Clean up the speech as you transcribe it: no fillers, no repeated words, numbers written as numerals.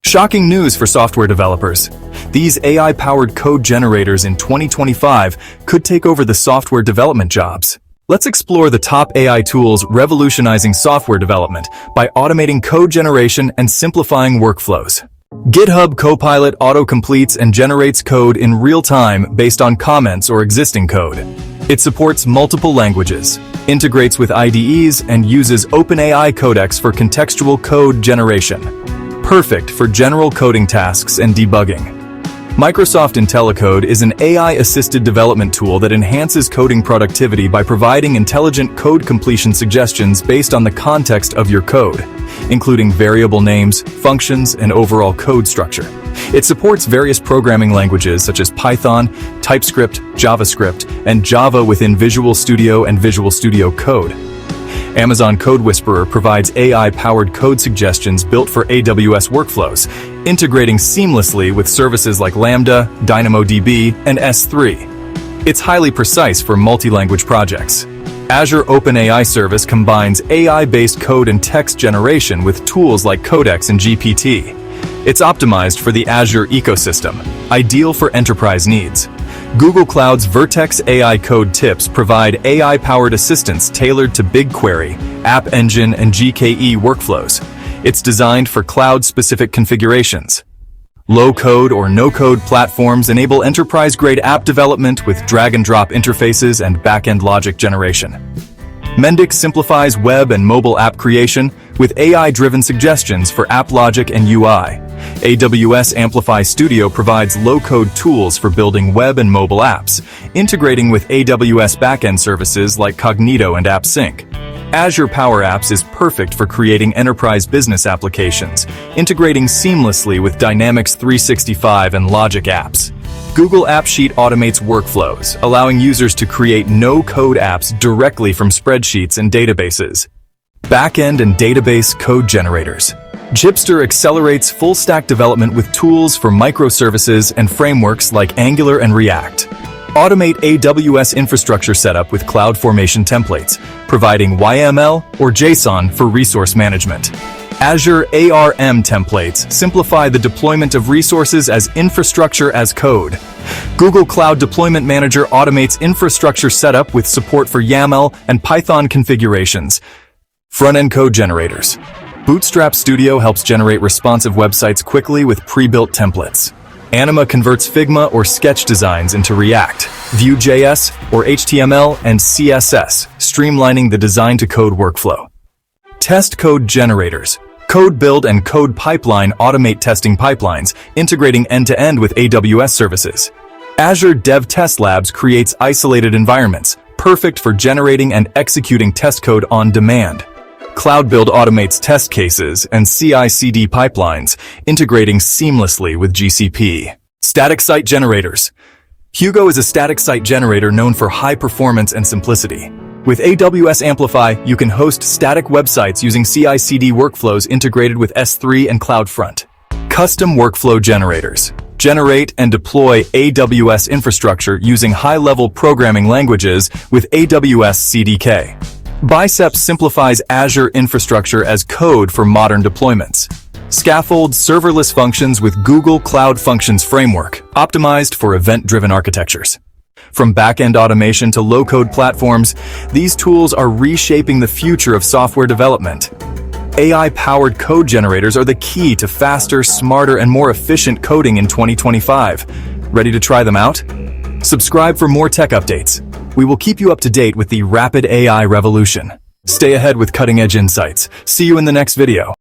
Shocking news for software developers. These AI-powered code generators in 2025 could take over the software development jobs. Let's explore the top AI tools revolutionizing software development by automating code generation and simplifying workflows. GitHub Copilot auto-completes and generates code in real time based on comments or existing code. It supports multiple languages, integrates with IDEs, and uses OpenAI Codex for contextual code generation. Perfect for general coding tasks and debugging. Microsoft IntelliCode is an AI-assisted development tool that enhances coding productivity by providing intelligent code completion suggestions based on the context of your code, including variable names, functions, and overall code structure. It supports various programming languages such as Python, TypeScript, JavaScript, and Java within Visual Studio and Visual Studio Code. Amazon Code Whisperer provides AI-powered code suggestions built for AWS workflows, integrating seamlessly with services like Lambda, DynamoDB, and S3. It's highly precise for multi-language projects. Azure OpenAI Service combines AI-based code and text generation with tools like Codex and GPT. It's optimized for the Azure ecosystem, ideal for enterprise needs. Google Cloud's Vertex AI Code tips provide AI-powered assistance tailored to BigQuery, App Engine, and GKE workflows. It's designed for cloud-specific configurations. Low-code or no-code platforms enable enterprise-grade app development with drag-and-drop interfaces and back-end logic generation. Mendix simplifies web and mobile app creation with AI-driven suggestions for app logic and UI. AWS Amplify Studio provides low-code tools for building web and mobile apps, integrating with AWS backend services like Cognito and AppSync. Azure Power Apps is perfect for creating enterprise business applications, integrating seamlessly with Dynamics 365 and Logic apps. Google AppSheet automates workflows, allowing users to create no-code apps directly from spreadsheets and databases. Backend and database code generators. Gipster accelerates full-stack development with tools for microservices and frameworks like Angular and React. Automate AWS infrastructure setup with CloudFormation templates, providing YML or JSON for resource management. Azure ARM templates simplify the deployment of resources as infrastructure as code. Google Cloud Deployment Manager automates infrastructure setup with support for YAML and Python configurations. Front-end code generators. Bootstrap Studio helps generate responsive websites quickly with pre-built templates. Anima converts Figma or Sketch designs into React, Vue.js, or HTML and CSS, streamlining the design-to-code workflow. Test code generators. Code build and code pipeline automate testing pipelines, integrating end-to-end with AWS services. Azure Dev Test Labs creates isolated environments, perfect for generating and executing test code on demand. Cloud Build automates test cases and CI/CD pipelines, integrating seamlessly with GCP. Static site generators. Hugo is a static site generator known for high performance and simplicity. With AWS Amplify, you can host static websites using CI/CD workflows integrated with S3 and CloudFront. Custom workflow generators. Generate and deploy AWS infrastructure using high-level programming languages with AWS CDK. Bicep simplifies Azure infrastructure as code for modern deployments. Scaffold serverless functions with Google Cloud Functions Framework, optimized for event-driven architectures. From back-end automation to low-code platforms, these tools are reshaping the future of software development. AI-powered code generators are the key to faster, smarter, and more efficient coding in 2025. Ready to try them out? Subscribe for more tech updates. We will keep you up to date with the rapid AI revolution. Stay ahead with cutting-edge insights. See you in the next video.